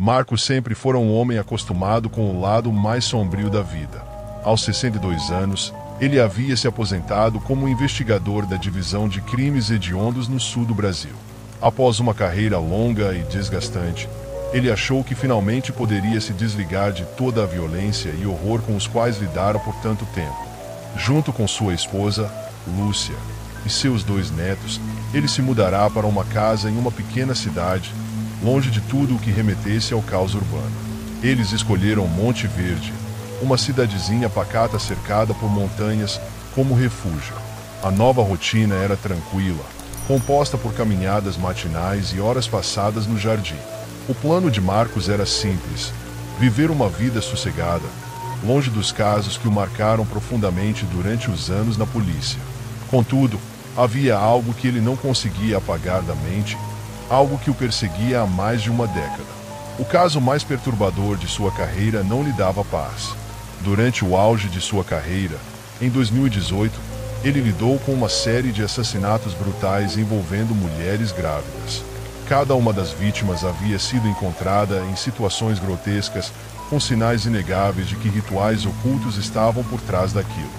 Marcos sempre fora um homem acostumado com o lado mais sombrio da vida. Aos 62 anos, ele havia se aposentado como investigador da Divisão de Crimes Hediondos no sul do Brasil. Após uma carreira longa e desgastante, ele achou que finalmente poderia se desligar de toda a violência e horror com os quais lidara por tanto tempo. Junto com sua esposa, Lúcia, e seus 2 netos, ele se mudará para uma casa em uma pequena cidade, longe de tudo o que remetesse ao caos urbano. Eles escolheram Monte Verde, uma cidadezinha pacata cercada por montanhas, como refúgio. A nova rotina era tranquila, composta por caminhadas matinais e horas passadas no jardim. O plano de Marcos era simples: viver uma vida sossegada, longe dos casos que o marcaram profundamente durante os anos na polícia. Contudo, havia algo que ele não conseguia apagar da mente, algo que o perseguia há mais de uma década. O caso mais perturbador de sua carreira não lhe dava paz. Durante o auge de sua carreira, em 2018, ele lidou com uma série de assassinatos brutais envolvendo mulheres grávidas. Cada uma das vítimas havia sido encontrada em situações grotescas, com sinais inegáveis de que rituais ocultos estavam por trás daquilo.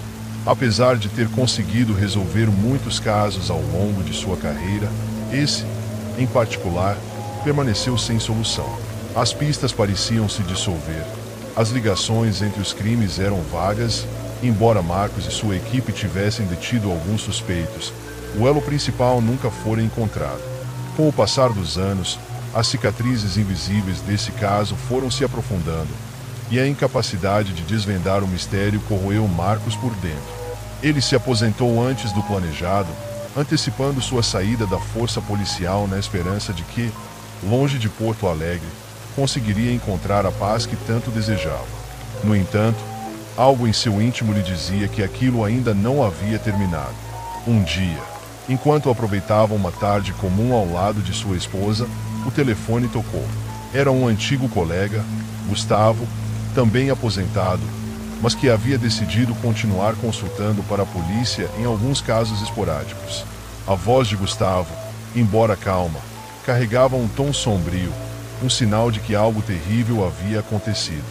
Apesar de ter conseguido resolver muitos casos ao longo de sua carreira, esse, em particular, permaneceu sem solução. As pistas pareciam se dissolver. As ligações entre os crimes eram vagas. Embora Marcos e sua equipe tivessem detido alguns suspeitos, o elo principal nunca fora encontrado. Com o passar dos anos, as cicatrizes invisíveis desse caso foram se aprofundando, e a incapacidade de desvendar o mistério corroeu Marcos por dentro. Ele se aposentou antes do planejado, antecipando sua saída da força policial na esperança de que, longe de Porto Alegre, conseguiria encontrar a paz que tanto desejava. No entanto, algo em seu íntimo lhe dizia que aquilo ainda não havia terminado. Um dia, enquanto aproveitava uma tarde comum ao lado de sua esposa, o telefone tocou. Era um antigo colega, Gustavo, também aposentado, mas que havia decidido continuar consultando para a polícia em alguns casos esporádicos. A voz de Gustavo, embora calma, carregava um tom sombrio, um sinal de que algo terrível havia acontecido.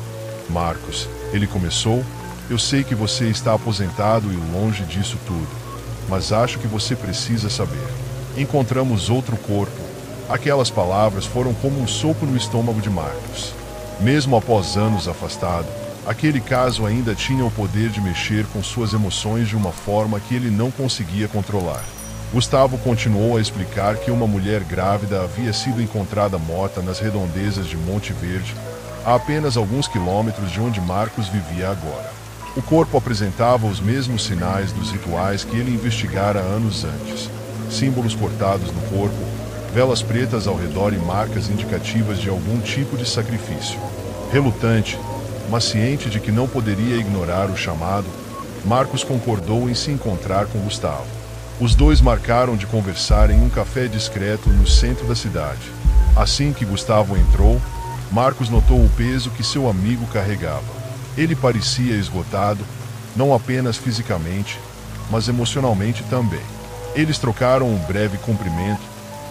Marcos, ele começou, eu sei que você está aposentado e longe disso tudo, mas acho que você precisa saber. Encontramos outro corpo. Aquelas palavras foram como um soco no estômago de Marcos. Mesmo após anos afastado, aquele caso ainda tinha o poder de mexer com suas emoções de uma forma que ele não conseguia controlar. Gustavo continuou a explicar que uma mulher grávida havia sido encontrada morta nas redondezas de Monte Verde, a apenas alguns quilômetros de onde Marcos vivia agora. O corpo apresentava os mesmos sinais dos rituais que ele investigara anos antes. Símbolos cortados no corpo, velas pretas ao redor e marcas indicativas de algum tipo de sacrifício. Relutante, mas ciente de que não poderia ignorar o chamado, Marcos concordou em se encontrar com Gustavo. Os dois marcaram de conversar em um café discreto no centro da cidade. Assim que Gustavo entrou, Marcos notou o peso que seu amigo carregava. Ele parecia esgotado, não apenas fisicamente, mas emocionalmente também. Eles trocaram um breve cumprimento,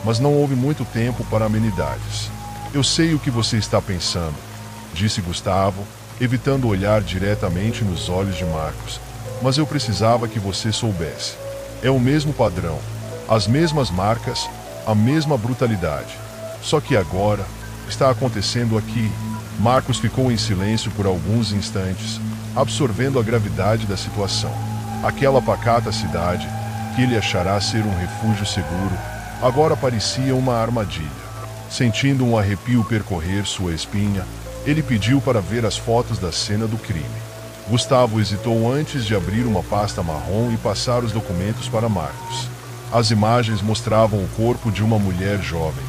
mas não houve muito tempo para amenidades. Eu sei o que você está pensando, disse Gustavo, evitando olhar diretamente nos olhos de Marcos, mas eu precisava que você soubesse. É o mesmo padrão, as mesmas marcas, a mesma brutalidade. Só que agora está acontecendo aqui. Marcos ficou em silêncio por alguns instantes, absorvendo a gravidade da situação. Aquela pacata cidade, que ele achará ser um refúgio seguro, agora parecia uma armadilha. Sentindo um arrepio percorrer sua espinha, ele pediu para ver as fotos da cena do crime. Gustavo hesitou antes de abrir uma pasta marrom e passar os documentos para Marcos. As imagens mostravam o corpo de uma mulher jovem,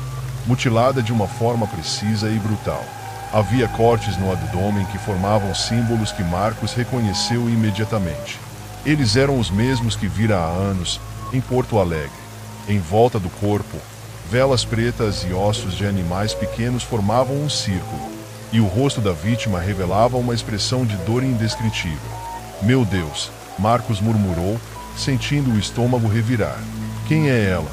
mutilada de uma forma precisa e brutal. Havia cortes no abdômen que formavam símbolos que Marcos reconheceu imediatamente. Eles eram os mesmos que vira há anos, em Porto Alegre. Em volta do corpo, velas pretas e ossos de animais pequenos formavam um círculo, e o rosto da vítima revelava uma expressão de dor indescritível. Meu Deus, Marcos murmurou, sentindo o estômago revirar. Quem é ela?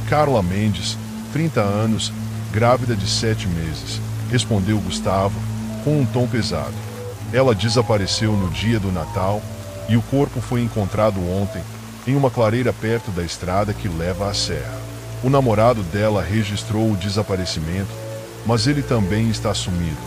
Carla Mendes, 30 anos, grávida de 7 meses. respondeu Gustavo, com um tom pesado. Ela desapareceu no dia do Natal e o corpo foi encontrado ontem, em uma clareira perto da estrada que leva à serra. O namorado dela registrou o desaparecimento, mas ele também está sumido.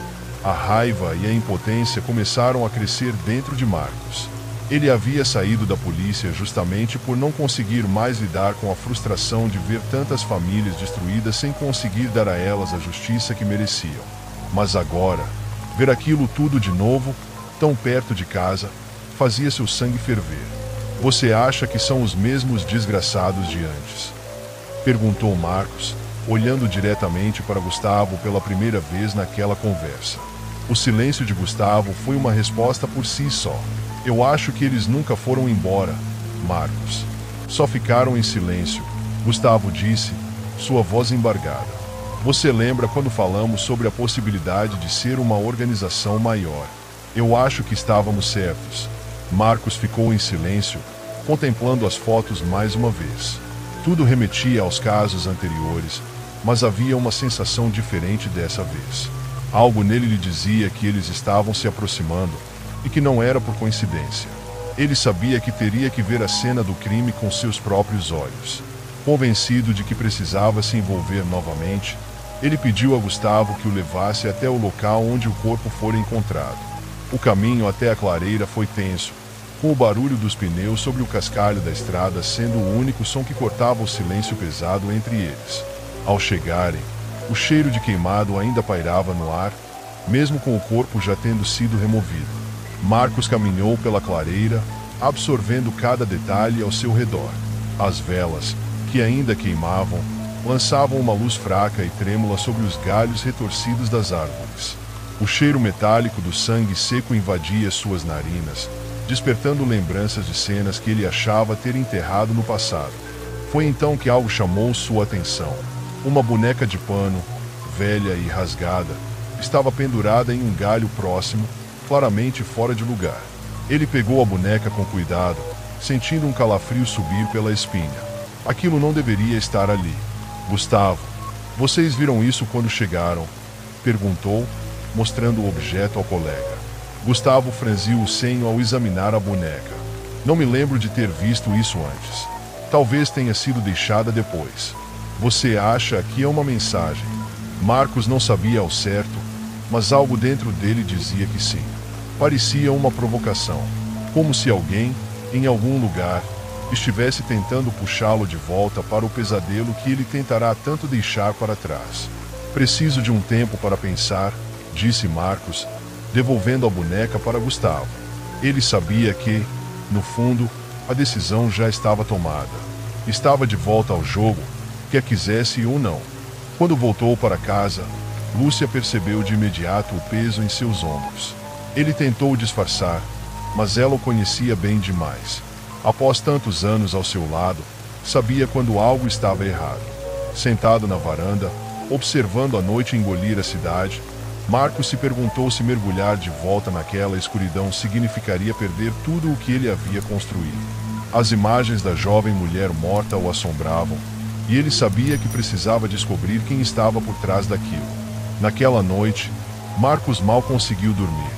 A raiva e a impotência começaram a crescer dentro de Marcos. Ele havia saído da polícia justamente por não conseguir mais lidar com a frustração de ver tantas famílias destruídas sem conseguir dar a elas a justiça que mereciam. Mas agora, ver aquilo tudo de novo, tão perto de casa, fazia seu sangue ferver. Você acha que são os mesmos desgraçados de antes? Perguntou Marcos, olhando diretamente para Gustavo pela primeira vez naquela conversa. O silêncio de Gustavo foi uma resposta por si só. Eu acho que eles nunca foram embora, Marcos. Só ficaram em silêncio, Gustavo disse, sua voz embargada. Você lembra quando falamos sobre a possibilidade de ser uma organização maior? Eu acho que estávamos certos. Marcos ficou em silêncio, contemplando as fotos mais uma vez. Tudo remetia aos casos anteriores, mas havia uma sensação diferente dessa vez. Algo nele lhe dizia que eles estavam se aproximando e que não era por coincidência. Ele sabia que teria que ver a cena do crime com seus próprios olhos. Convencido de que precisava se envolver novamente, ele pediu a Gustavo que o levasse até o local onde o corpo fora encontrado. O caminho até a clareira foi tenso, com o barulho dos pneus sobre o cascalho da estrada sendo o único som que cortava o silêncio pesado entre eles. Ao chegarem, o cheiro de queimado ainda pairava no ar, mesmo com o corpo já tendo sido removido. Marcos caminhou pela clareira, absorvendo cada detalhe ao seu redor. As velas, que ainda queimavam, lançavam uma luz fraca e trêmula sobre os galhos retorcidos das árvores. O cheiro metálico do sangue seco invadia suas narinas, despertando lembranças de cenas que ele achava ter enterrado no passado. Foi então que algo chamou sua atenção. Uma boneca de pano, velha e rasgada, estava pendurada em um galho próximo, claramente fora de lugar. Ele pegou a boneca com cuidado, sentindo um calafrio subir pela espinha. Aquilo não deveria estar ali. Gustavo, vocês viram isso quando chegaram? Perguntou, mostrando o objeto ao colega. Gustavo franziu o senho ao examinar a boneca. Não me lembro de ter visto isso antes. Talvez tenha sido deixada depois. Você acha que é uma mensagem? Marcos não sabia ao certo, mas algo dentro dele dizia que sim. Parecia uma provocação, como se alguém, em algum lugar, estivesse tentando puxá-lo de volta para o pesadelo que ele tentará tanto deixar para trás. Preciso de um tempo para pensar, disse Marcos, devolvendo a boneca para Gustavo. Ele sabia que, no fundo, a decisão já estava tomada. Estava de volta ao jogo, quer quisesse ou não. Quando voltou para casa, Lúcia percebeu de imediato o peso em seus ombros. Ele tentou disfarçar, mas ela o conhecia bem demais. Após tantos anos ao seu lado, sabia quando algo estava errado. Sentado na varanda, observando a noite engolir a cidade, Marcos se perguntou se mergulhar de volta naquela escuridão significaria perder tudo o que ele havia construído. As imagens da jovem mulher morta o assombravam, e ele sabia que precisava descobrir quem estava por trás daquilo. Naquela noite, Marcos mal conseguiu dormir.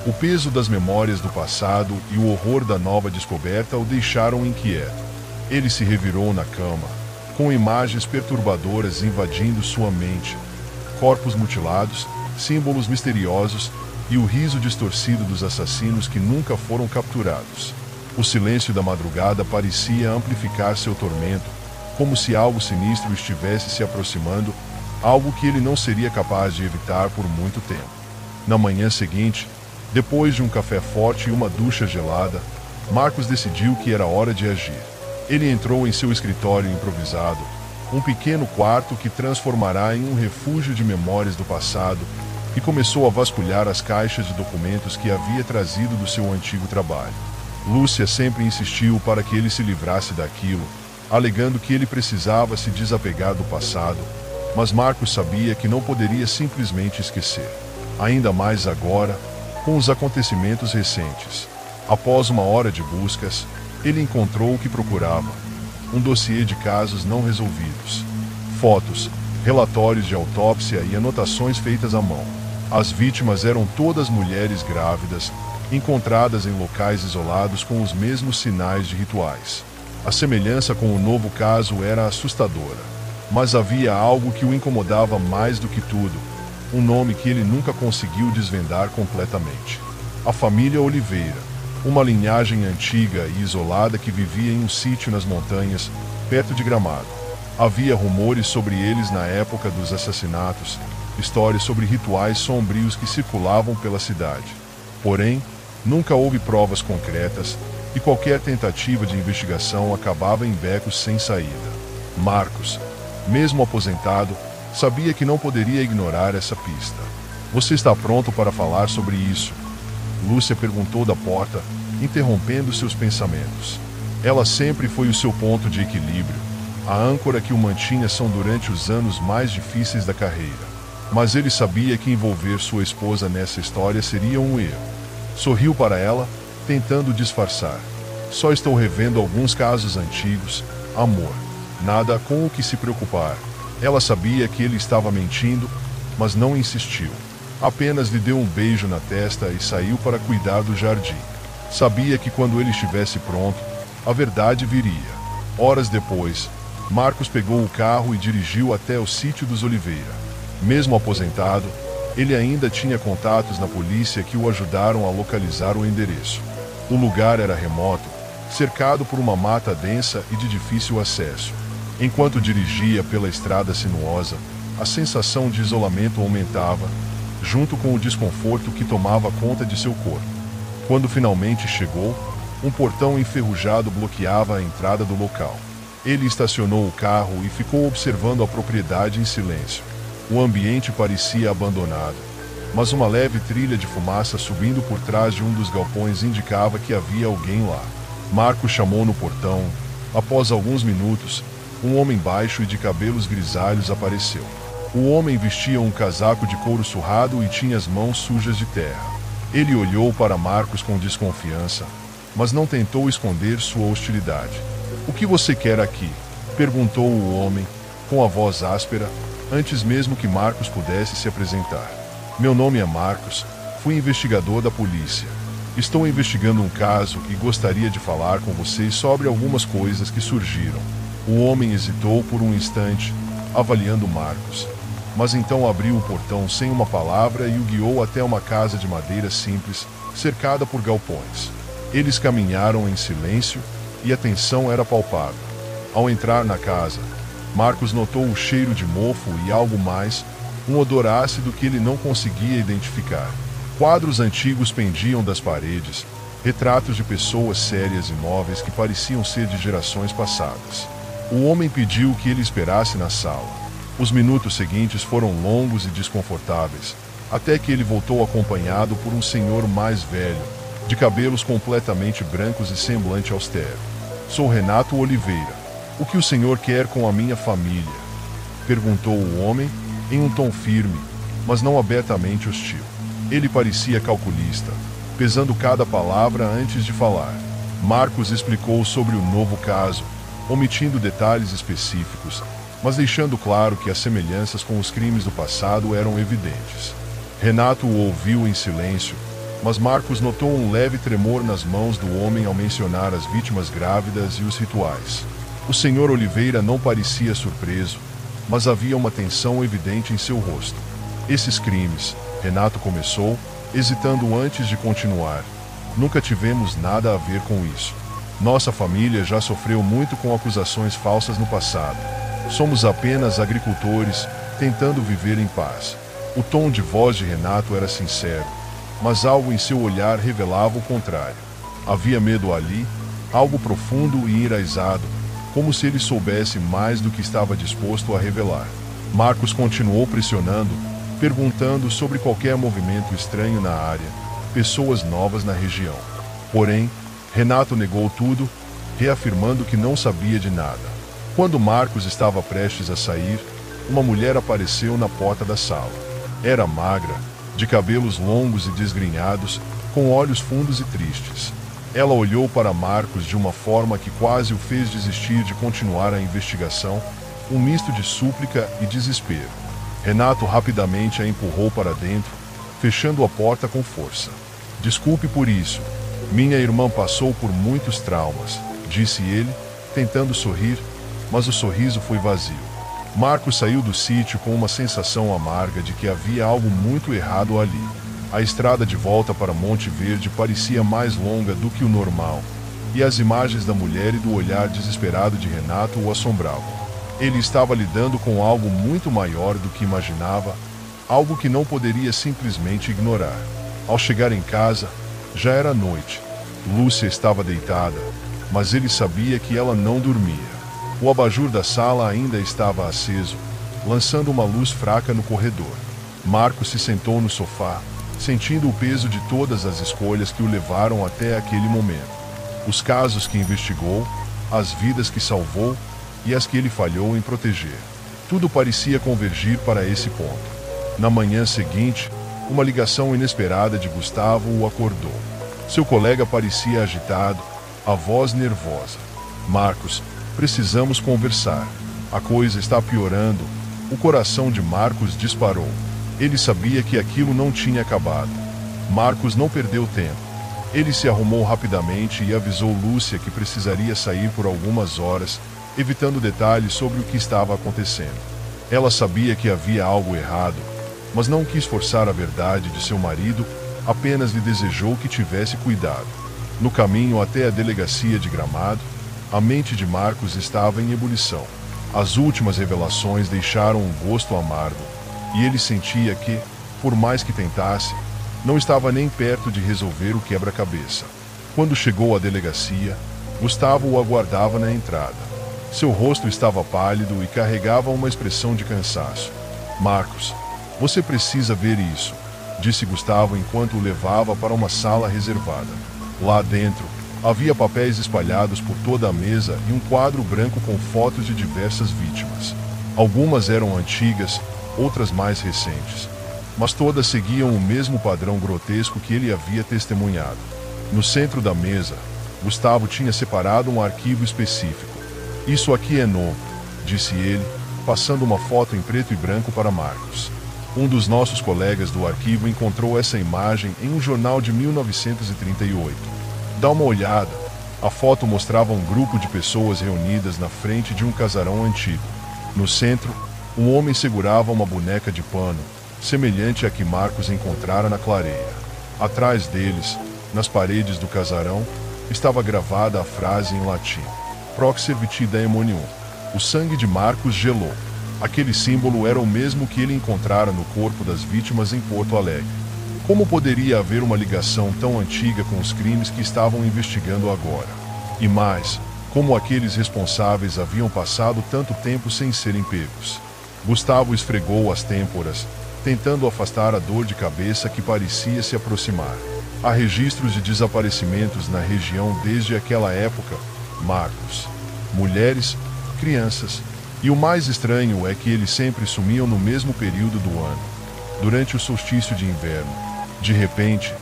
O peso das memórias do passado e o horror da nova descoberta o deixaram inquieto. Ele se revirou na cama, com imagens perturbadoras invadindo sua mente. Corpos mutilados, símbolos misteriosos e o riso distorcido dos assassinos que nunca foram capturados. O silêncio da madrugada parecia amplificar seu tormento, como se algo sinistro estivesse se aproximando, algo que ele não seria capaz de evitar por muito tempo. Na manhã seguinte, depois de um café forte e uma ducha gelada, Marcos decidiu que era hora de agir. Ele entrou em seu escritório improvisado, um pequeno quarto que transformará em um refúgio de memórias do passado, e começou a vasculhar as caixas de documentos que havia trazido do seu antigo trabalho. Lúcia sempre insistiu para que ele se livrasse daquilo, alegando que ele precisava se desapegar do passado, mas Marcos sabia que não poderia simplesmente esquecer. Ainda mais agora, com os acontecimentos recentes. Após uma hora de buscas, ele encontrou o que procurava: um dossiê de casos não resolvidos. Fotos, relatórios de autópsia e anotações feitas à mão. As vítimas eram todas mulheres grávidas, encontradas em locais isolados com os mesmos sinais de rituais. A semelhança com o novo caso era assustadora. Mas havia algo que o incomodava mais do que tudo, um nome que ele nunca conseguiu desvendar completamente. A família Oliveira, uma linhagem antiga e isolada que vivia em um sítio nas montanhas, perto de Gramado. Havia rumores sobre eles na época dos assassinatos, histórias sobre rituais sombrios que circulavam pela cidade. Porém, nunca houve provas concretas, e qualquer tentativa de investigação acabava em becos sem saída. Marcos, mesmo aposentado, sabia que não poderia ignorar essa pista. "Você está pronto para falar sobre isso?" Lúcia perguntou da porta, interrompendo seus pensamentos. Ela sempre foi o seu ponto de equilíbrio, a âncora que o mantinha ação durante os anos mais difíceis da carreira. Mas ele sabia que envolver sua esposa nessa história seria um erro. Sorriu para ela, tentando disfarçar. "Só estou revendo alguns casos antigos, amor. Nada com o que se preocupar." Ela sabia que ele estava mentindo, mas não insistiu. Apenas lhe deu um beijo na testa e saiu para cuidar do jardim. Sabia que quando ele estivesse pronto, a verdade viria. Horas depois, Marcos pegou o carro e dirigiu até o sítio dos Oliveira. Mesmo aposentado, ele ainda tinha contatos na polícia que o ajudaram a localizar o endereço. O lugar era remoto, cercado por uma mata densa e de difícil acesso. Enquanto dirigia pela estrada sinuosa, a sensação de isolamento aumentava, junto com o desconforto que tomava conta de seu corpo. Quando finalmente chegou, um portão enferrujado bloqueava a entrada do local. Ele estacionou o carro e ficou observando a propriedade em silêncio. O ambiente parecia abandonado, mas uma leve trilha de fumaça subindo por trás de um dos galpões indicava que havia alguém lá. Marcos chamou no portão. Após alguns minutos, um homem baixo e de cabelos grisalhos apareceu. O homem vestia um casaco de couro surrado e tinha as mãos sujas de terra. Ele olhou para Marcos com desconfiança, mas não tentou esconder sua hostilidade. "O que você quer aqui?" perguntou o homem, com a voz áspera, antes mesmo que Marcos pudesse se apresentar. "Meu nome é Marcos, fui investigador da polícia. Estou investigando um caso e gostaria de falar com vocês sobre algumas coisas que surgiram." O homem hesitou por um instante, avaliando Marcos, mas então abriu o portão sem uma palavra e o guiou até uma casa de madeira simples, cercada por galpões. Eles caminharam em silêncio e a tensão era palpável. Ao entrar na casa, Marcos notou o cheiro de mofo e algo mais, um odor ácido que ele não conseguia identificar. Quadros antigos pendiam das paredes, retratos de pessoas sérias e móveis que pareciam ser de gerações passadas. O homem pediu que ele esperasse na sala. Os minutos seguintes foram longos e desconfortáveis, até que ele voltou acompanhado por um senhor mais velho, de cabelos completamente brancos e semblante austero. "Sou Renato Oliveira. O que o senhor quer com a minha família?" perguntou o homem, em um tom firme, mas não abertamente hostil. Ele parecia calculista, pesando cada palavra antes de falar. Marcos explicou sobre o novo caso, omitindo detalhes específicos, mas deixando claro que as semelhanças com os crimes do passado eram evidentes. Renato o ouviu em silêncio, mas Marcos notou um leve tremor nas mãos do homem ao mencionar as vítimas grávidas e os rituais. O senhor Oliveira não parecia surpreso, mas havia uma tensão evidente em seu rosto. "Esses crimes", Renato começou, hesitando antes de continuar, "nunca tivemos nada a ver com isso. Nossa família já sofreu muito com acusações falsas no passado. Somos apenas agricultores, tentando viver em paz." O tom de voz de Renato era sincero, mas algo em seu olhar revelava o contrário. Havia medo ali, algo profundo e enraizado, como se ele soubesse mais do que estava disposto a revelar. Marcos continuou pressionando, perguntando sobre qualquer movimento estranho na área, pessoas novas na região. Porém, Renato negou tudo, reafirmando que não sabia de nada. Quando Marcos estava prestes a sair, uma mulher apareceu na porta da sala. Era magra, de cabelos longos e desgrenhados, com olhos fundos e tristes. Ela olhou para Marcos de uma forma que quase o fez desistir de continuar a investigação, um misto de súplica e desespero. Renato rapidamente a empurrou para dentro, fechando a porta com força. Desculpe por isso. Minha irmã passou por muitos traumas, disse ele, tentando sorrir, mas o sorriso foi vazio. Marcos saiu do sítio com uma sensação amarga de que havia algo muito errado ali. A estrada de volta para Monte Verde parecia mais longa do que o normal, e as imagens da mulher e do olhar desesperado de Renato o assombravam. Ele estava lidando com algo muito maior do que imaginava, algo que não poderia simplesmente ignorar. Ao chegar em casa, já era noite. Lúcia estava deitada, mas ele sabia que ela não dormia. O abajur da sala ainda estava aceso, lançando uma luz fraca no corredor. Marcos se sentou no sofá, sentindo o peso de todas as escolhas que o levaram até aquele momento. Os casos que investigou, as vidas que salvou e as que ele falhou em proteger. Tudo parecia convergir para esse ponto. Na manhã seguinte, uma ligação inesperada de Gustavo o acordou. Seu colega parecia agitado, a voz nervosa. Marcos, precisamos conversar. A coisa está piorando. O coração de Marcos disparou. Ele sabia que aquilo não tinha acabado. Marcos não perdeu tempo. Ele se arrumou rapidamente e avisou Lúcia que precisaria sair por algumas horas, evitando detalhes sobre o que estava acontecendo. Ela sabia que havia algo errado, mas não quis forçar a verdade de seu marido, apenas lhe desejou que tivesse cuidado. No caminho até a delegacia de Gramado, a mente de Marcos estava em ebulição. As últimas revelações deixaram um gosto amargo, e ele sentia que, por mais que tentasse, não estava nem perto de resolver o quebra-cabeça. Quando chegou à delegacia, Gustavo o aguardava na entrada. Seu rosto estava pálido e carregava uma expressão de cansaço. Marcos, você precisa ver isso, disse Gustavo enquanto o levava para uma sala reservada. Lá dentro, havia papéis espalhados por toda a mesa e um quadro branco com fotos de diversas vítimas. Algumas eram antigas, outras mais recentes, mas todas seguiam o mesmo padrão grotesco que ele havia testemunhado. No centro da mesa, Gustavo tinha separado um arquivo específico. Isso aqui é novo, disse ele, passando uma foto em preto e branco para Marcos. Um dos nossos colegas do arquivo encontrou essa imagem em um jornal de 1938. Dá uma olhada. A foto mostrava um grupo de pessoas reunidas na frente de um casarão antigo. No centro, um homem segurava uma boneca de pano, semelhante à que Marcos encontrara na clareia. Atrás deles, nas paredes do casarão, estava gravada a frase em latim: Proxer viti daemonium. O sangue de Marcos gelou. Aquele símbolo era o mesmo que ele encontrara no corpo das vítimas em Porto Alegre. Como poderia haver uma ligação tão antiga com os crimes que estavam investigando agora? E mais, como aqueles responsáveis haviam passado tanto tempo sem serem pegos? Gustavo esfregou as têmporas, tentando afastar a dor de cabeça que parecia se aproximar. Há registros de desaparecimentos na região desde aquela época, Marcos. Mulheres, crianças. E o mais estranho é que eles sempre sumiam no mesmo período do ano, durante o solstício de inverno. De repente,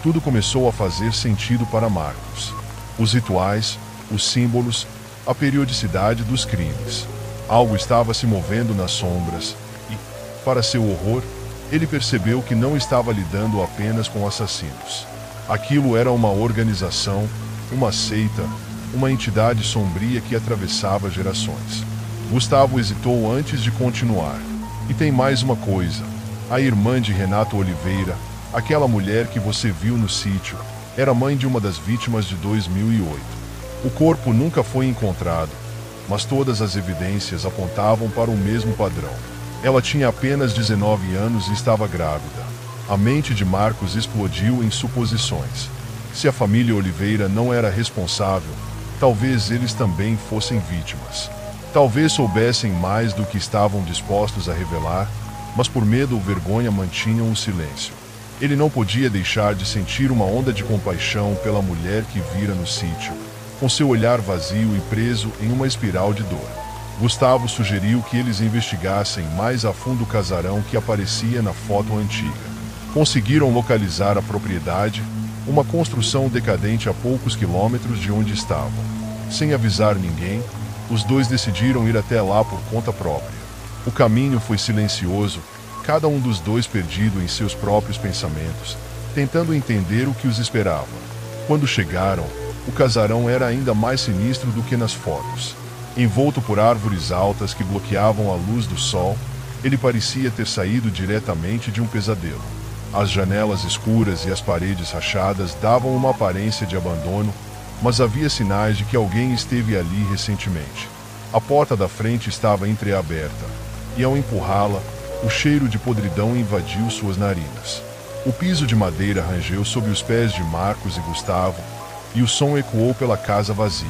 tudo começou a fazer sentido para Marcos. Os rituais, os símbolos, a periodicidade dos crimes. Algo estava se movendo nas sombras e, para seu horror, ele percebeu que não estava lidando apenas com assassinos. Aquilo era uma organização, uma seita, uma entidade sombria que atravessava gerações. Gustavo hesitou antes de continuar. E tem mais uma coisa. A irmã de Renato Oliveira, aquela mulher que você viu no sítio, era mãe de uma das vítimas de 2008. O corpo nunca foi encontrado, mas todas as evidências apontavam para o mesmo padrão. Ela tinha apenas 19 anos e estava grávida. A mente de Marcos explodiu em suposições. Se a família Oliveira não era responsável, talvez eles também fossem vítimas. Talvez soubessem mais do que estavam dispostos a revelar, mas por medo ou vergonha mantinham o silêncio. Ele não podia deixar de sentir uma onda de compaixão pela mulher que vira no sítio, com seu olhar vazio e preso em uma espiral de dor. Gustavo sugeriu que eles investigassem mais a fundo o casarão que aparecia na foto antiga. Conseguiram localizar a propriedade, uma construção decadente a poucos quilômetros de onde estavam. Sem avisar ninguém, Os dois decidiram ir até lá por conta própria. O caminho foi silencioso, cada um dos dois perdido em seus próprios pensamentos, tentando entender o que os esperava. Quando chegaram, o casarão era ainda mais sinistro do que nas fotos. Envolto por árvores altas que bloqueavam a luz do sol, ele parecia ter saído diretamente de um pesadelo. As janelas escuras e as paredes rachadas davam uma aparência de abandono, mas havia sinais de que alguém esteve ali recentemente. A porta da frente estava entreaberta, e ao empurrá-la, o cheiro de podridão invadiu suas narinas. O piso de madeira rangeu sob os pés de Marcos e Gustavo, e o som ecoou pela casa vazia.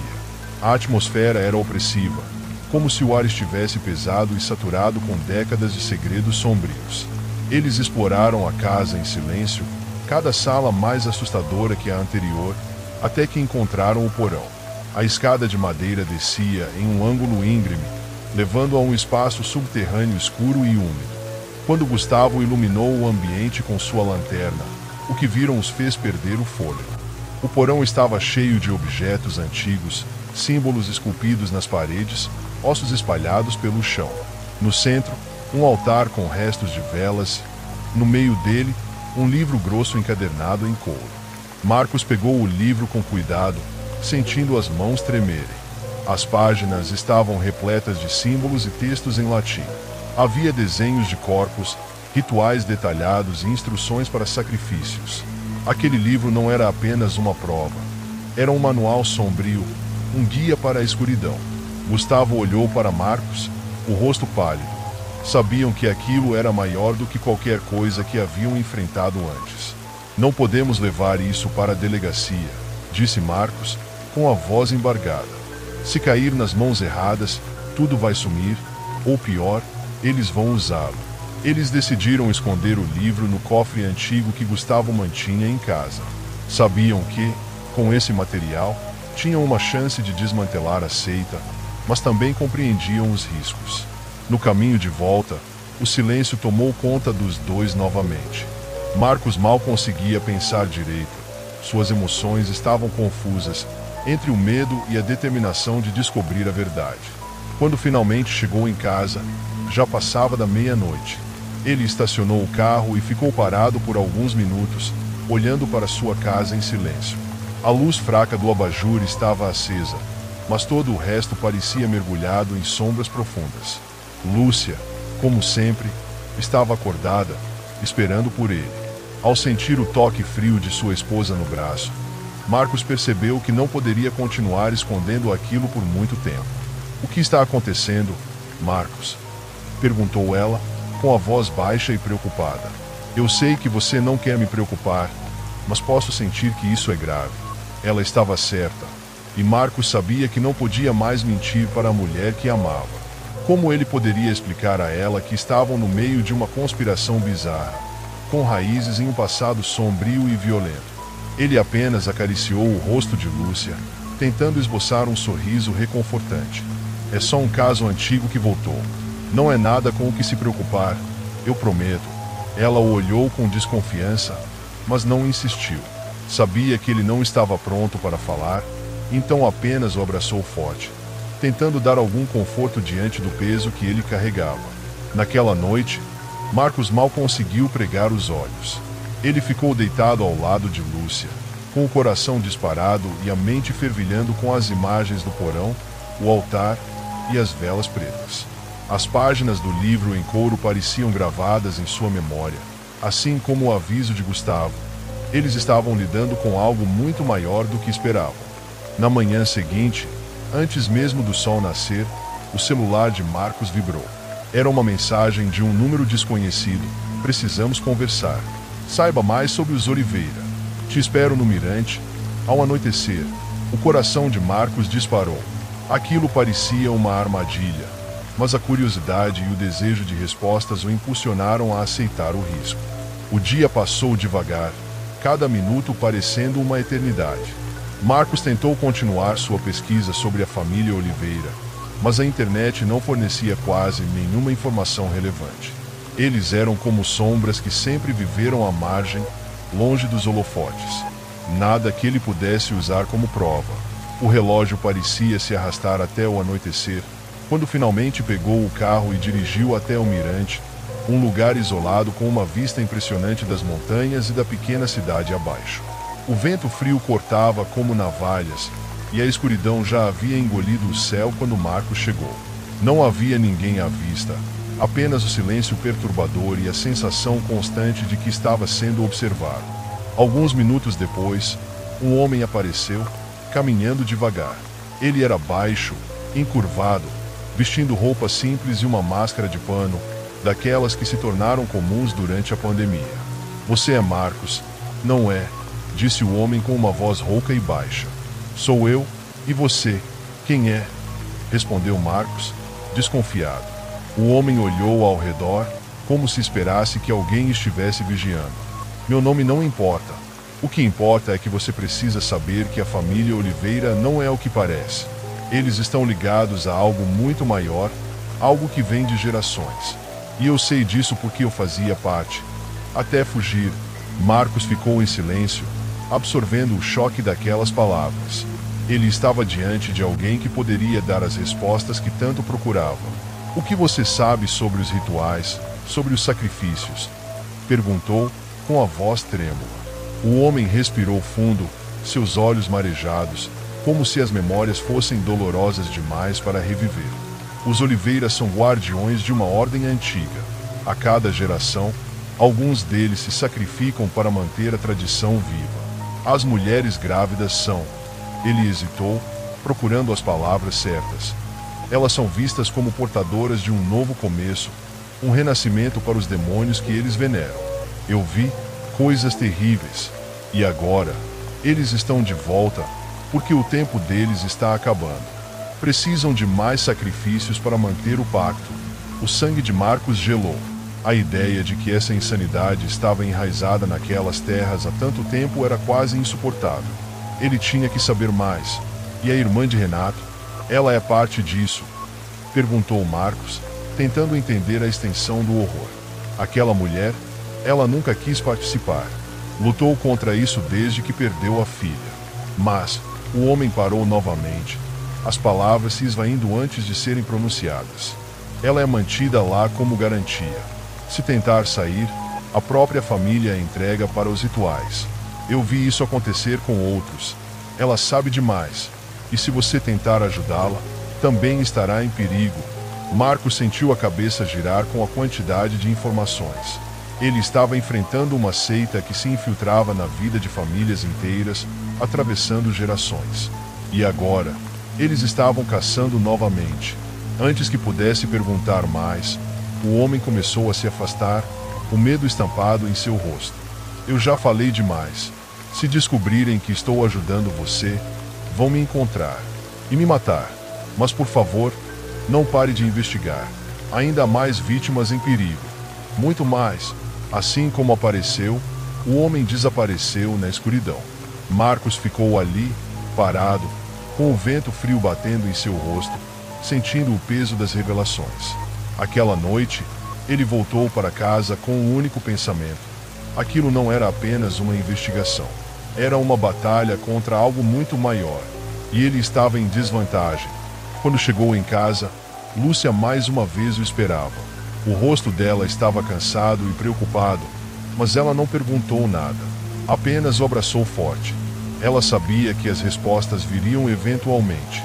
A atmosfera era opressiva, como se o ar estivesse pesado e saturado com décadas de segredos sombrios. Eles exploraram a casa em silêncio, cada sala mais assustadora que a anterior, até que encontraram o porão. A escada de madeira descia em um ângulo íngreme, levando a um espaço subterrâneo escuro e úmido. Quando Gustavo iluminou o ambiente com sua lanterna, o que viram os fez perder o fôlego. O porão estava cheio de objetos antigos, símbolos esculpidos nas paredes, ossos espalhados pelo chão. No centro, um altar com restos de velas. No meio dele, um livro grosso encadernado em couro. Marcos pegou o livro com cuidado, sentindo as mãos tremerem. As páginas estavam repletas de símbolos e textos em latim. Havia desenhos de corpos, rituais detalhados e instruções para sacrifícios. Aquele livro não era apenas uma prova. Era um manual sombrio, um guia para a escuridão. Gustavo olhou para Marcos, o rosto pálido. Sabiam que aquilo era maior do que qualquer coisa que haviam enfrentado antes. Não podemos levar isso para a delegacia, disse Marcos, com a voz embargada. Se cair nas mãos erradas, tudo vai sumir, ou pior, eles vão usá-lo. Eles decidiram esconder o livro no cofre antigo que Gustavo mantinha em casa. Sabiam que, com esse material, tinham uma chance de desmantelar a seita, mas também compreendiam os riscos. No caminho de volta, o silêncio tomou conta dos dois novamente. Marcos mal conseguia pensar direito. Suas emoções estavam confusas, entre o medo e a determinação de descobrir a verdade. Quando finalmente chegou em casa, já passava da meia-noite. Ele estacionou o carro e ficou parado por alguns minutos, olhando para sua casa em silêncio. A luz fraca do abajur estava acesa, mas todo o resto parecia mergulhado em sombras profundas. Lúcia, como sempre, estava acordada, esperando por ele. Ao sentir o toque frio de sua esposa no braço, Marcos percebeu que não poderia continuar escondendo aquilo por muito tempo. "O que está acontecendo, Marcos?" perguntou ela, com a voz baixa e preocupada. "Eu sei que você não quer me preocupar, mas posso sentir que isso é grave." Ela estava certa, e Marcos sabia que não podia mais mentir para a mulher que amava. Como ele poderia explicar a ela que estavam no meio de uma conspiração bizarra, com raízes em um passado sombrio e violento? Ele apenas acariciou o rosto de Lúcia, tentando esboçar um sorriso reconfortante. "É só um caso antigo que voltou. Não é nada com o que se preocupar, eu prometo." Ela o olhou com desconfiança, mas não insistiu. Sabia que ele não estava pronto para falar, então apenas o abraçou forte, tentando dar algum conforto diante do peso que ele carregava. Naquela noite, Marcos mal conseguiu pregar os olhos. Ele ficou deitado ao lado de Lúcia, com o coração disparado e a mente fervilhando com as imagens do porão, o altar e as velas pretas. As páginas do livro em couro pareciam gravadas em sua memória, assim como o aviso de Gustavo. Eles estavam lidando com algo muito maior do que esperavam. Na manhã seguinte, antes mesmo do sol nascer, o celular de Marcos vibrou. Era uma mensagem de um número desconhecido. "Precisamos conversar. Saiba mais sobre os Oliveira. Te espero no Mirante." Ao anoitecer, o coração de Marcos disparou. Aquilo parecia uma armadilha, mas a curiosidade e o desejo de respostas o impulsionaram a aceitar o risco. O dia passou devagar, cada minuto parecendo uma eternidade. Marcos tentou continuar sua pesquisa sobre a família Oliveira, mas a internet não fornecia quase nenhuma informação relevante. Eles eram como sombras que sempre viveram à margem, longe dos holofotes. Nada que ele pudesse usar como prova. O relógio parecia se arrastar até o anoitecer, quando finalmente pegou o carro e dirigiu até o Mirante, um lugar isolado com uma vista impressionante das montanhas e da pequena cidade abaixo. O vento frio cortava como navalhas, e a escuridão já havia engolido o céu quando Marcos chegou. Não havia ninguém à vista, apenas o silêncio perturbador e a sensação constante de que estava sendo observado. Alguns minutos depois, um homem apareceu, caminhando devagar. Ele era baixo, encurvado, vestindo roupa simples e uma máscara de pano, daquelas que se tornaram comuns durante a pandemia. Você é Marcos, não é? Disse o homem com uma voz rouca e baixa. Sou eu, e você, quem é? Respondeu Marcos, desconfiado. O homem olhou ao redor, como se esperasse que alguém estivesse vigiando. Meu nome não importa. O que importa é que você precisa saber que a família Oliveira não é o que parece. Eles estão ligados a algo muito maior, algo que vem de gerações. E eu sei disso porque eu fazia parte. Até fugir, Marcos ficou em silêncio, absorvendo o choque daquelas palavras. Ele estava diante de alguém que poderia dar as respostas que tanto procurava. O que você sabe sobre os rituais, sobre os sacrifícios? Perguntou, com a voz trêmula. O homem respirou fundo, seus olhos marejados, como se as memórias fossem dolorosas demais para reviver. Os Oliveiras são guardiões de uma ordem antiga. A cada geração, alguns deles se sacrificam para manter a tradição viva. As mulheres grávidas são. Ele hesitou, procurando as palavras certas. Elas são vistas como portadoras de um novo começo, um renascimento para os demônios que eles veneram. Eu vi coisas terríveis. E agora, eles estão de volta, porque o tempo deles está acabando. Precisam de mais sacrifícios para manter o pacto. O sangue de Marcos gelou. A ideia de que essa insanidade estava enraizada naquelas terras há tanto tempo era quase insuportável. Ele tinha que saber mais. E a irmã de Renato? Ela é parte disso? Perguntou Marcos, tentando entender a extensão do horror. Aquela mulher, ela nunca quis participar. Lutou contra isso desde que perdeu a filha. Mas o homem parou novamente, as palavras se esvaindo antes de serem pronunciadas. Ela é mantida lá como garantia. Se tentar sair, a própria família a entrega para os rituais. Eu vi isso acontecer com outros. Ela sabe demais. E se você tentar ajudá-la, também estará em perigo. Marcos sentiu a cabeça girar com a quantidade de informações. Ele estava enfrentando uma seita que se infiltrava na vida de famílias inteiras, atravessando gerações. E agora, eles estavam caçando novamente. Antes que pudesse perguntar mais, o homem começou a se afastar, o medo estampado em seu rosto. Eu já falei demais. Se descobrirem que estou ajudando você, vão me encontrar e me matar. Mas por favor, não pare de investigar. Ainda há mais vítimas em perigo. Muito mais. Assim como apareceu, o homem desapareceu na escuridão. Marcos ficou ali, parado, com o vento frio batendo em seu rosto, sentindo o peso das revelações. Aquela noite, ele voltou para casa com um único pensamento. Aquilo não era apenas uma investigação. Era uma batalha contra algo muito maior. E ele estava em desvantagem. Quando chegou em casa, Lúcia mais uma vez o esperava. O rosto dela estava cansado e preocupado, mas ela não perguntou nada. Apenas o abraçou forte. Ela sabia que as respostas viriam eventualmente.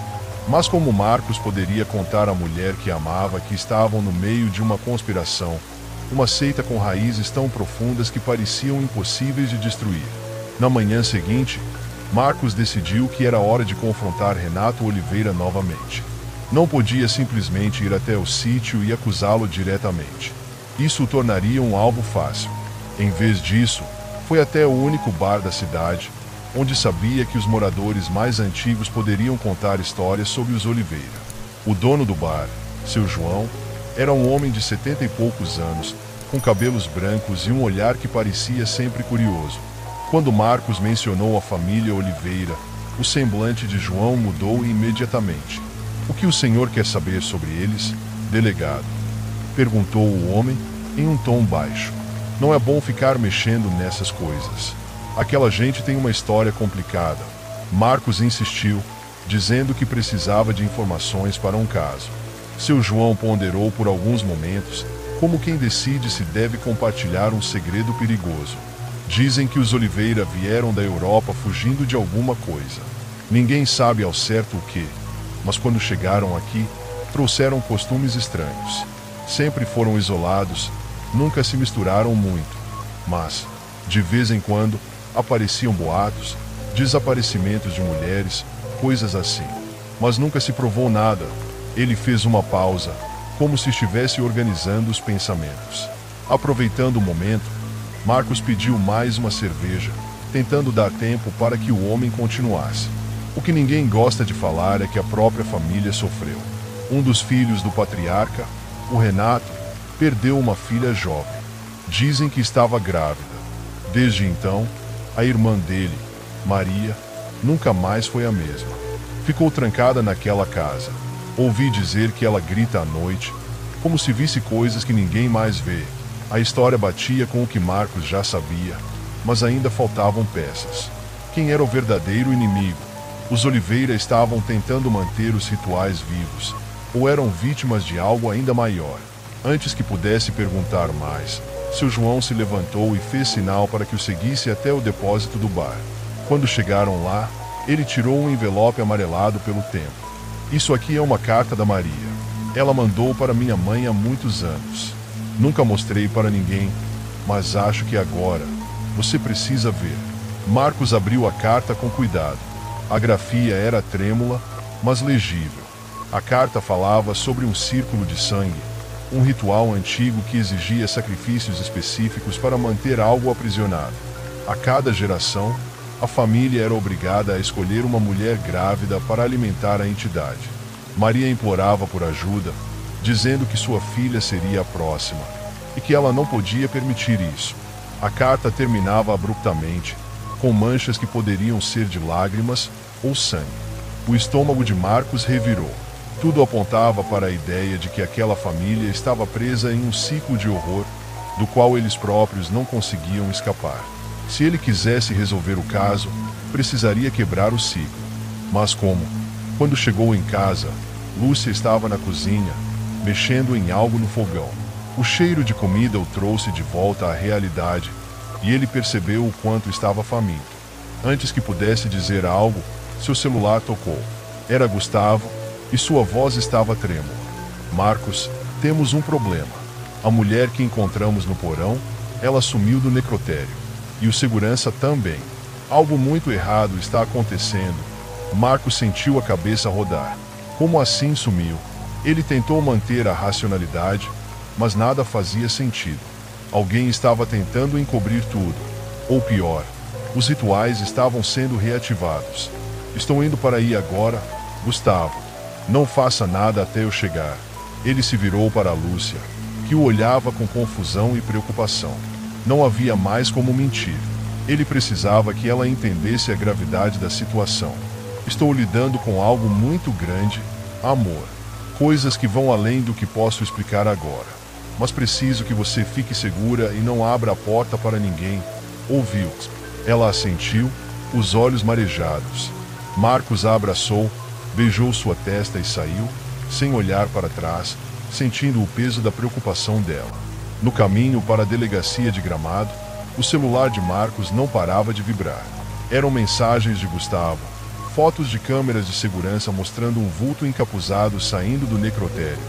Mas como Marcos poderia contar à mulher que amava que estavam no meio de uma conspiração, uma seita com raízes tão profundas que pareciam impossíveis de destruir? Na manhã seguinte, Marcos decidiu que era hora de confrontar Renato Oliveira novamente. Não podia simplesmente ir até o sítio e acusá-lo diretamente. Isso o tornaria um alvo fácil. Em vez disso, foi até o único bar da cidade, onde sabia que os moradores mais antigos poderiam contar histórias sobre os Oliveira. O dono do bar, seu João, era um homem de 70 e poucos anos, com cabelos brancos e um olhar que parecia sempre curioso. Quando Marcos mencionou a família Oliveira, o semblante de João mudou imediatamente. O que o senhor quer saber sobre eles, delegado? Perguntou o homem, em um tom baixo. Não é bom ficar mexendo nessas coisas. Aquela gente tem uma história complicada. Marcos insistiu, dizendo que precisava de informações para um caso. Seu João ponderou por alguns momentos, como quem decide se deve compartilhar um segredo perigoso. Dizem que os Oliveira vieram da Europa fugindo de alguma coisa. Ninguém sabe ao certo o que, mas quando chegaram aqui, trouxeram costumes estranhos. Sempre foram isolados, nunca se misturaram muito, mas, de vez em quando, apareciam boatos, desaparecimentos de mulheres, coisas assim. Mas nunca se provou nada. Ele fez uma pausa, como se estivesse organizando os pensamentos. Aproveitando o momento, Marcos pediu mais uma cerveja, tentando dar tempo para que o homem continuasse. O que ninguém gosta de falar é que a própria família sofreu. Um dos filhos do patriarca, o Renato, perdeu uma filha jovem. Dizem que estava grávida. Desde então, a irmã dele, Maria, nunca mais foi a mesma. Ficou trancada naquela casa. Ouvi dizer que ela grita à noite, como se visse coisas que ninguém mais vê. A história batia com o que Marcos já sabia, mas ainda faltavam peças. Quem era o verdadeiro inimigo? Os Oliveira estavam tentando manter os rituais vivos, ou eram vítimas de algo ainda maior? Antes que pudesse perguntar mais, seu João se levantou e fez sinal para que o seguisse até o depósito do bar. Quando chegaram lá, ele tirou um envelope amarelado pelo tempo. Isso aqui é uma carta da Maria. Ela mandou para minha mãe há muitos anos. Nunca mostrei para ninguém, mas acho que agora você precisa ver. Marcos abriu a carta com cuidado. A grafia era trêmula, mas legível. A carta falava sobre um círculo de sangue, um ritual antigo que exigia sacrifícios específicos para manter algo aprisionado. A cada geração, a família era obrigada a escolher uma mulher grávida para alimentar a entidade. Maria implorava por ajuda, dizendo que sua filha seria a próxima, e que ela não podia permitir isso. A carta terminava abruptamente, com manchas que poderiam ser de lágrimas ou sangue. O estômago de Marcos revirou. Tudo apontava para a ideia de que aquela família estava presa em um ciclo de horror, do qual eles próprios não conseguiam escapar. Se ele quisesse resolver o caso, precisaria quebrar o ciclo. Mas como? Quando chegou em casa, Lúcia estava na cozinha, mexendo em algo no fogão. O cheiro de comida o trouxe de volta à realidade, e ele percebeu o quanto estava faminto. Antes que pudesse dizer algo, seu celular tocou. Era Gustavo, e sua voz estava trêmula. Marcos, temos um problema. A mulher que encontramos no porão, ela sumiu do necrotério. E o segurança também. Algo muito errado está acontecendo. Marcos sentiu a cabeça rodar. Como assim sumiu? Ele tentou manter a racionalidade, mas nada fazia sentido. Alguém estava tentando encobrir tudo. Ou pior, os rituais estavam sendo reativados. Estou indo para aí agora, Gustavo. Não faça nada até eu chegar. Ele se virou para Lúcia, que o olhava com confusão e preocupação. Não havia mais como mentir. Ele precisava que ela entendesse a gravidade da situação. Estou lidando com algo muito grande, amor. Coisas que vão além do que posso explicar agora. Mas preciso que você fique segura e não abra a porta para ninguém. Ouviu? Ela assentiu, os olhos marejados. Marcos a abraçou, beijou sua testa e saiu, sem olhar para trás, sentindo o peso da preocupação dela. No caminho para a delegacia de Gramado, o celular de Marcos não parava de vibrar. Eram mensagens de Gustavo, fotos de câmeras de segurança mostrando um vulto encapuzado saindo do necrotério,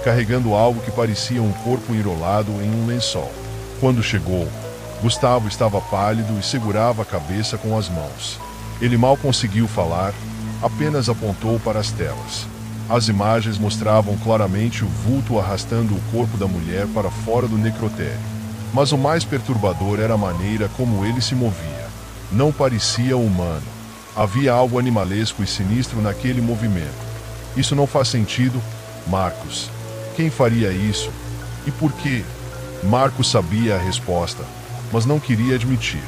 carregando algo que parecia um corpo enrolado em um lençol. Quando chegou, Gustavo estava pálido e segurava a cabeça com as mãos. Ele mal conseguiu falar, apenas apontou para as telas. As imagens mostravam claramente o vulto arrastando o corpo da mulher para fora do necrotério. Mas o mais perturbador era a maneira como ele se movia. Não parecia humano. Havia algo animalesco e sinistro naquele movimento. Isso não faz sentido, Marcos. Quem faria isso? E por quê? Marcos sabia a resposta, mas não queria admitir.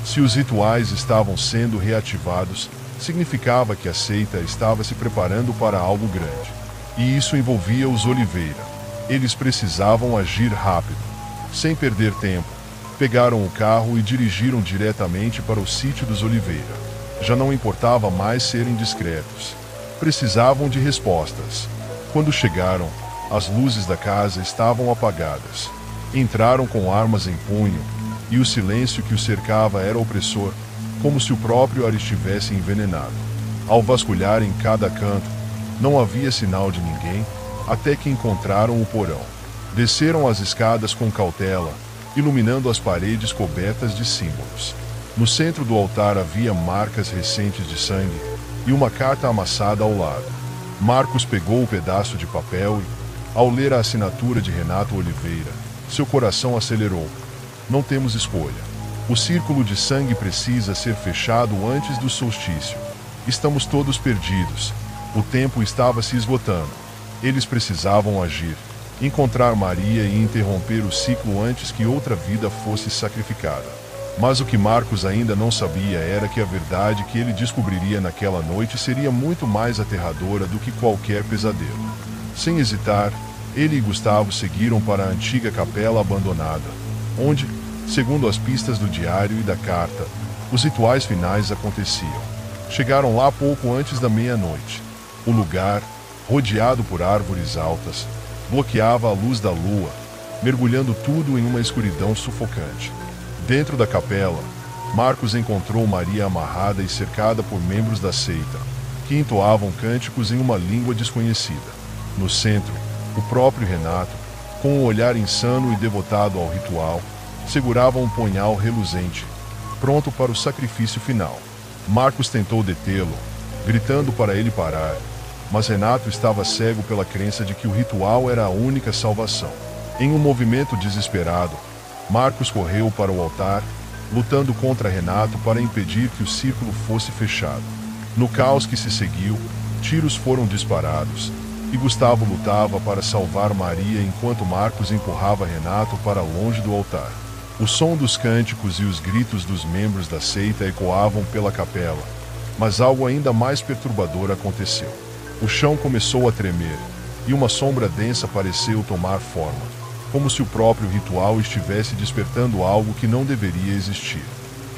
Se os rituais estavam sendo reativados, significava que a seita estava se preparando para algo grande. E isso envolvia os Oliveira. Eles precisavam agir rápido. Sem perder tempo, pegaram o carro e dirigiram diretamente para o sítio dos Oliveira. Já não importava mais serem discretos. Precisavam de respostas. Quando chegaram, as luzes da casa estavam apagadas. Entraram com armas em punho, e o silêncio que os cercava era opressor, como se o próprio ar estivesse envenenado. Ao vasculhar em cada canto, não havia sinal de ninguém, até que encontraram o porão. Desceram as escadas com cautela, iluminando as paredes cobertas de símbolos. No centro do altar havia marcas recentes de sangue e uma carta amassada ao lado. Marcos pegou o pedaço de papel e, ao ler a assinatura de Renato Oliveira, seu coração acelerou. Não temos escolha. O círculo de sangue precisa ser fechado antes do solstício. Estamos todos perdidos. O tempo estava se esgotando. Eles precisavam agir, encontrar Maria e interromper o ciclo antes que outra vida fosse sacrificada. Mas o que Marcos ainda não sabia era que a verdade que ele descobriria naquela noite seria muito mais aterradora do que qualquer pesadelo. Sem hesitar, ele e Gustavo seguiram para a antiga capela abandonada, onde, segundo as pistas do diário e da carta, os rituais finais aconteciam. Chegaram lá pouco antes da meia-noite. O lugar, rodeado por árvores altas, bloqueava a luz da lua, mergulhando tudo em uma escuridão sufocante. Dentro da capela, Marcos encontrou Maria amarrada e cercada por membros da seita, que entoavam cânticos em uma língua desconhecida. No centro, o próprio Renato, com um olhar insano e devotado ao ritual, segurava um punhal reluzente, pronto para o sacrifício final. Marcos tentou detê-lo, gritando para ele parar, mas Renato estava cego pela crença de que o ritual era a única salvação. Em um movimento desesperado, Marcos correu para o altar, lutando contra Renato para impedir que o círculo fosse fechado. No caos que se seguiu, tiros foram disparados, e Gustavo lutava para salvar Maria enquanto Marcos empurrava Renato para longe do altar. O som dos cânticos e os gritos dos membros da seita ecoavam pela capela, mas algo ainda mais perturbador aconteceu. O chão começou a tremer, e uma sombra densa pareceu tomar forma, como se o próprio ritual estivesse despertando algo que não deveria existir.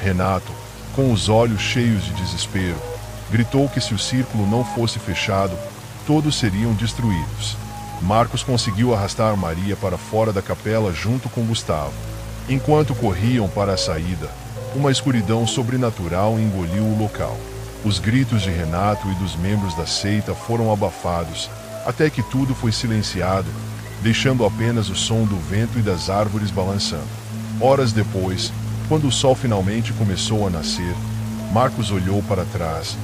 Renato, com os olhos cheios de desespero, gritou que se o círculo não fosse fechado, todos seriam destruídos. Marcos conseguiu arrastar Maria para fora da capela junto com Gustavo. Enquanto corriam para a saída, uma escuridão sobrenatural engoliu o local. Os gritos de Renato e dos membros da seita foram abafados, até que tudo foi silenciado, deixando apenas o som do vento e das árvores balançando. Horas depois, quando o sol finalmente começou a nascer, Marcos olhou para trás,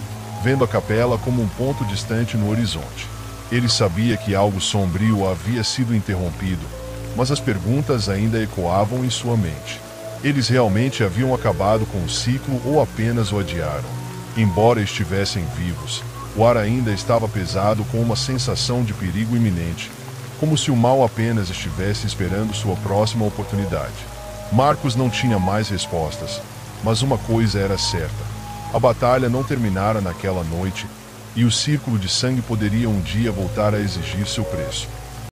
vendo a capela como um ponto distante no horizonte. Ele sabia que algo sombrio havia sido interrompido, mas as perguntas ainda ecoavam em sua mente. Eles realmente haviam acabado com o ciclo ou apenas o adiaram? Embora estivessem vivos, o ar ainda estava pesado com uma sensação de perigo iminente, como se o mal apenas estivesse esperando sua próxima oportunidade. Marcos não tinha mais respostas, mas uma coisa era certa: a batalha não terminara naquela noite, e o círculo de sangue poderia um dia voltar a exigir seu preço.